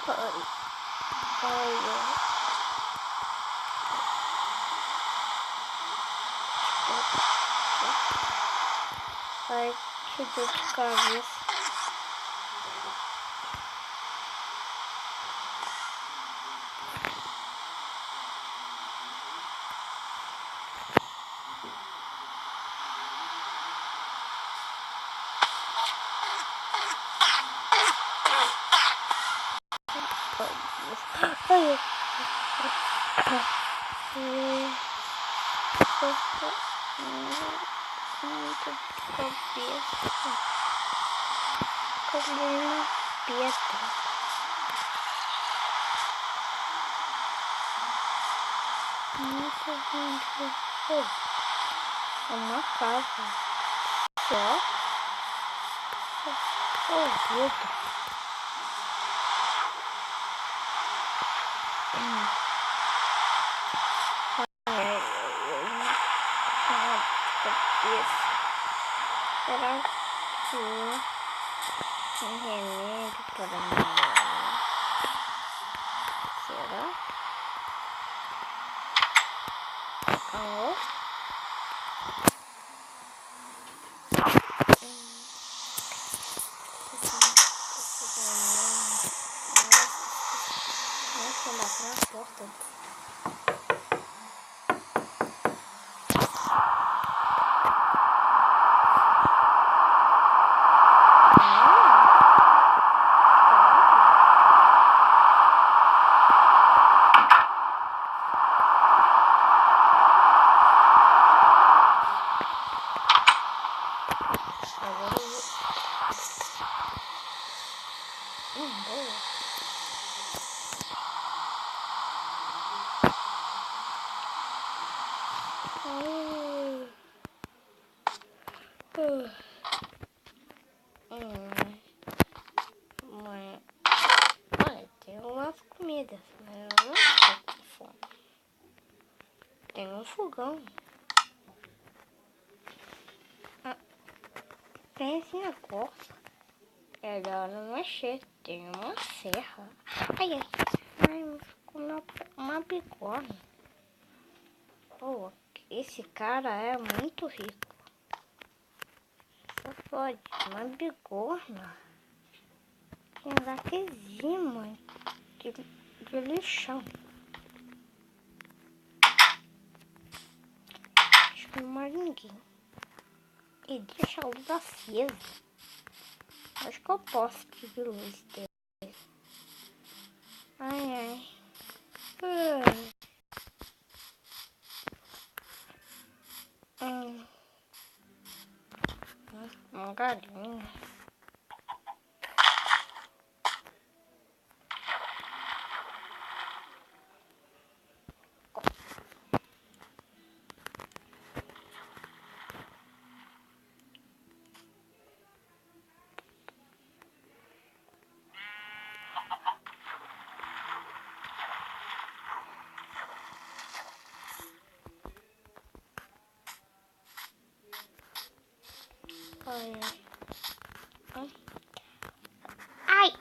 Olha. Ai, que dor de cabeça. Ai, muito cabeça. Problema pedra. É uma casa. Só. Oh, vidro. Será que tem remédio para melhorar? Será? Alô? Nossa, bater na porta. Olha, tem umas comidas, mas eu não estou com fome. Tem um fogão. Tem esse negócio. É da hora não mexer. Tem uma serra. Ai, ai, ficou uma bigorna. Oh, esse cara é muito rico. Só pode, uma bigorna. Tem laquezima de lixão. Acho que não mais ninguém. E deixa a luz acesa. Acho que eu posso pedir luz dele. Ai, ai. Uma galinha. Ai, ai. Ai!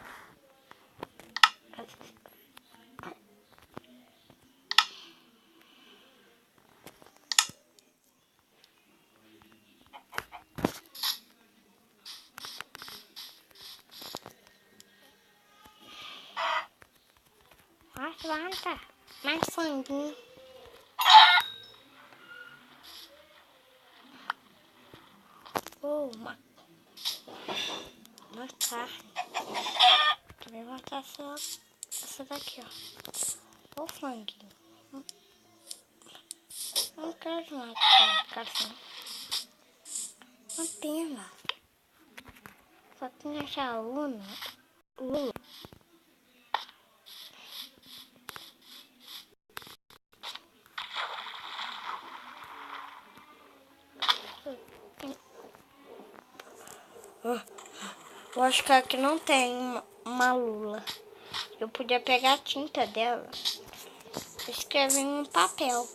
Levanta, mais sanguinho. Uma carne. Vou levantar essa daqui, ó. O franguinho. Não quero mais carne. Uma pena. Só tem essa lula. Eu acho que aqui não tem uma lula. Eu podia pegar a tinta dela e escrever em um papel.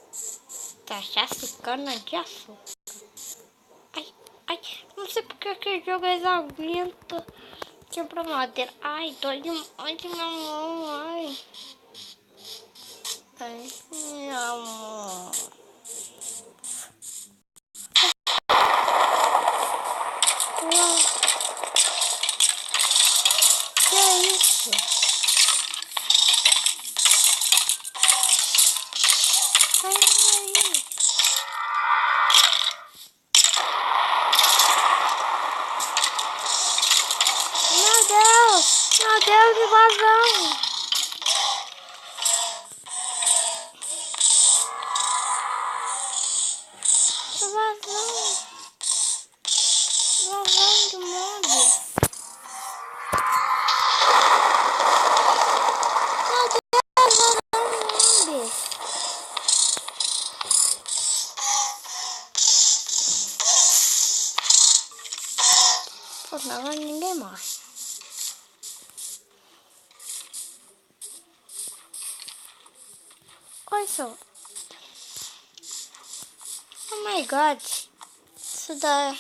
Cachaça e cana de açúcar. Ai, ai, não sei porque aquele jogo é exauriento. Quebrou a madeira. Ai, dói demais minha mão, ai. Ai, minha mão. Que é isso? Ai, ai. Meu Deus, invasão! Invasão! Invasão do mundo! Meu Deus, invasão do mundo! Por não, ninguém morre. Olha só. Oh my god. Isso daí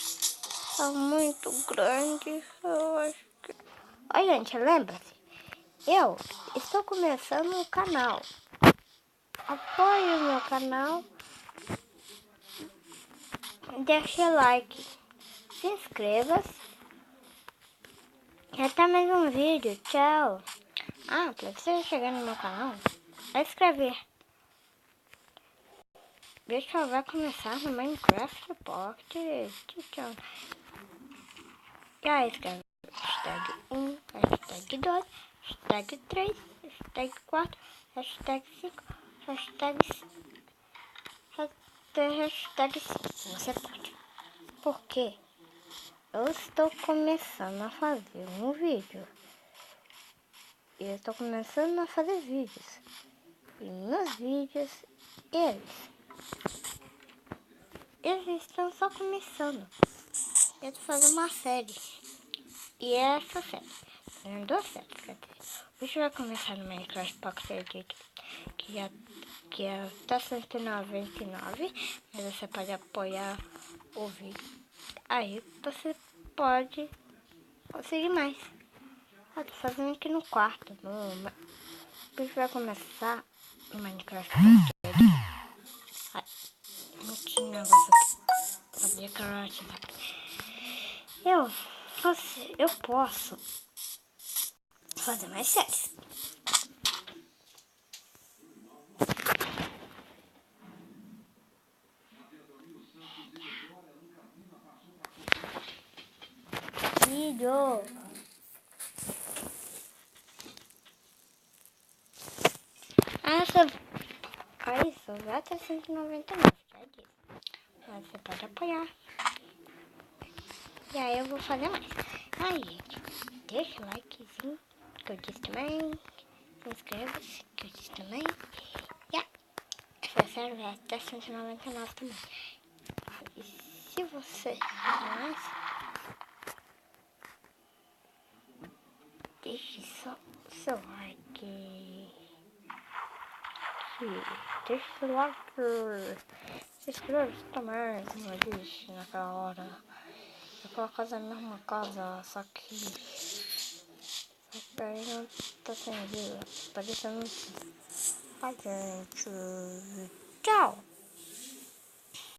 é muito grande. Eu acho que... Olha, gente, lembra-se. Eu estou começando o canal. Apoie o meu canal. Deixe like. Se inscreva-se. E até mais um vídeo. Tchau. Ah, para você chegar no meu canal, é inscrever. Bicho vai começar no Minecraft Pocket. Tchau. E aí, escreve hashtag 1, hashtag 2, hashtag 3, hashtag 4, hashtag 5, hashtag 5. Você pode. Porque eu estou começando a fazer um vídeo. E eu estou começando a fazer vídeos. E nos vídeos, eles estão só começando. Eu estou fazendo uma série. E essa série, tem duas séries, quer dizer. O Bicho vai começar no Minecraft Pocket que é até 199, mas você pode apoiar o vídeo. Aí você pode conseguir mais. Eu tô fazendo aqui no quarto. O Bicho vai começar no Minecraft Pocket. Ai, não tinha negócio aqui. Sabia que era eu posso fazer mais séries. Vídeo. Aí só vai até 199, já disse. Mas você pode apoiar. E aí eu vou fazer mais. Aí, gente, deixa o likezinho, que eu disse também. Se inscreva-se, que eu disse também. E essa série vai até 199 também. E se você quer mais, deixe só o seu like. Deixa o seu like. Se inscreva-se também, como eu disse naquela hora. Aquela casa é a mesma casa, só que aí não tá sem vida, parecendo a gente. Tchau!